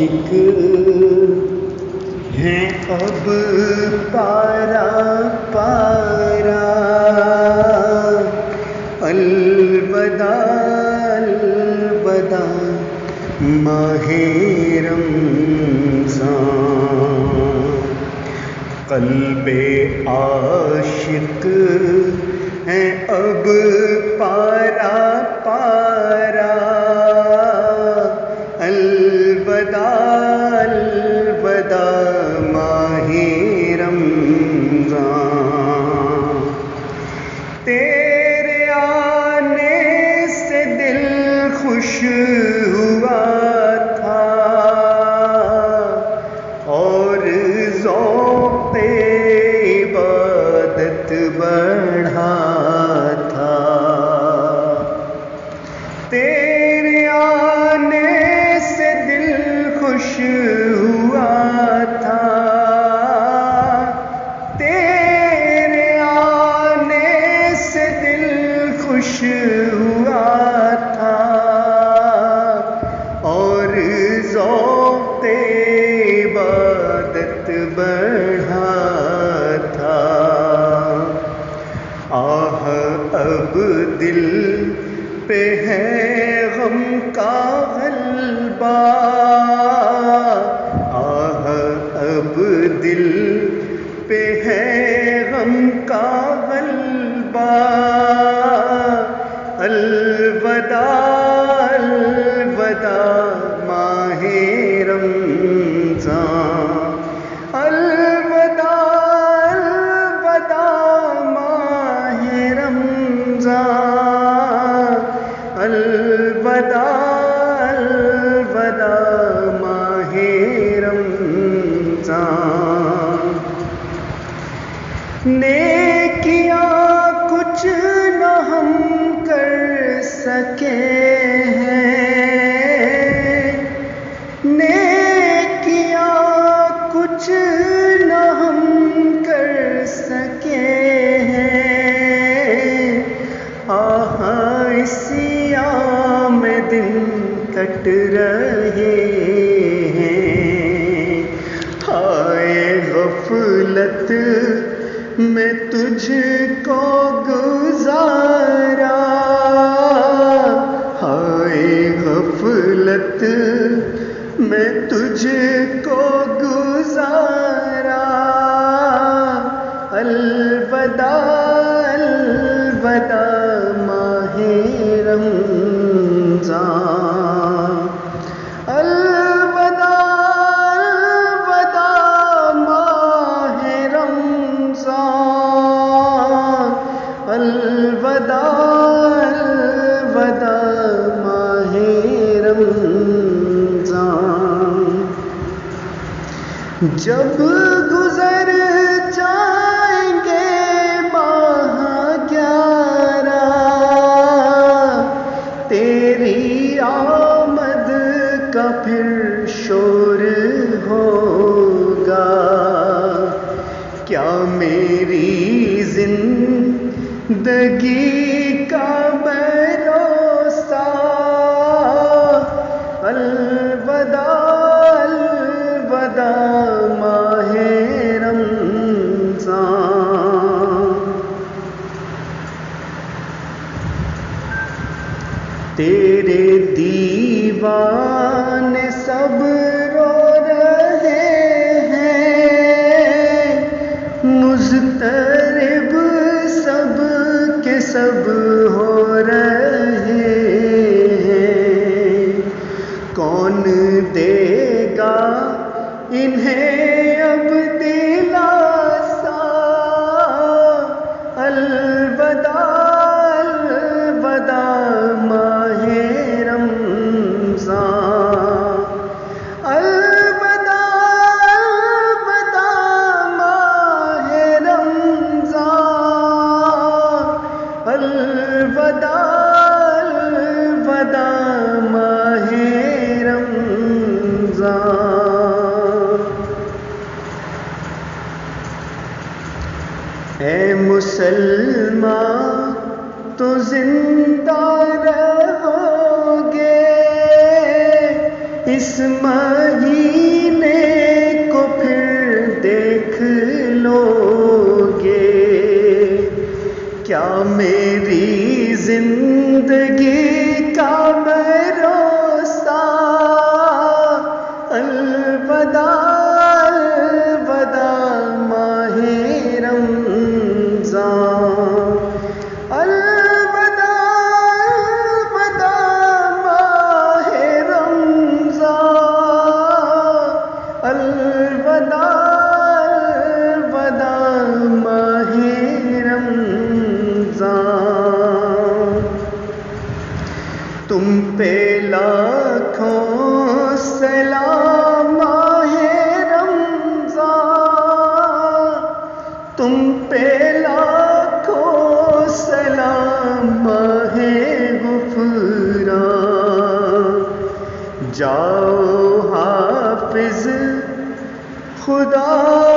عاشق ہیں اب پارا پارا، الوداع الوداع ماہ رمضان، قلب عاشق ہے اب پارا پارا، الوداع الوداع ماہ رمضان، تیرے آنے سے دل خوش ہوا تھا اور ذوق عبادت بڑھا تھا، تیرے آنے سے دل خوش ہوا تھا، تیرے آنے سے دل خوش ہوا تھا اور ذوق عبادت بڑھا تھا، آہ اب دل پہ ہے غم کا غلبہ، آہ اب دل پہ ہے غم کا غلبہ، الوداع الوداع ماہ رمضان، الوداع الوداع ماہ رمضان، الوداع الوداع ماہ رمضان، نیکیاں کچھ نہ ہم کر سکے ہیں، نیکیاں کچھ نہ ہم کر سکے ہیں، آہ اس ایام دن کٹ رہے ہیں، ہائے غفلت میں تجھ کو گزارا، ہائے غفلت میں تجھ کو گزارا، الوداع الوداع ماہ رمضان، الوداع الوداع ماہ رمضان، الوداع الوداع ماہ رمضان، جب گزر جائیں گے ماہ 11 تیری آمد کا پھر شور ہوگا، کیا میری زندگی کا بھروسہ، الوداع الوداع ماہ رمضان، تیرے دیوان سب رو رہے ہیں، مضطرب سب کے سب ہو رہے ہیں، کون دے گا انہیں اب دلاسا، الوداع الوداع ماہ رمضان، الوداع الوداع ماہ رمضان، الوداع الوداع ماہ رمضان، اے مسلمان تو زندہ رہو گے اس مہینے کو پھر دیکھ لو گے، کیا میری زندگی کا بھروسہ؟ الوداع الوداع ماہ رمضان، الوداع الوداع ماہ رمضان، الوداع الوداع ماہ رمضان۔ تم پہ لاکھوں سلام ماہ رمضان، تم پہ لاکھوں سلام ماہ غفران۔ جاؤ حافظ خدا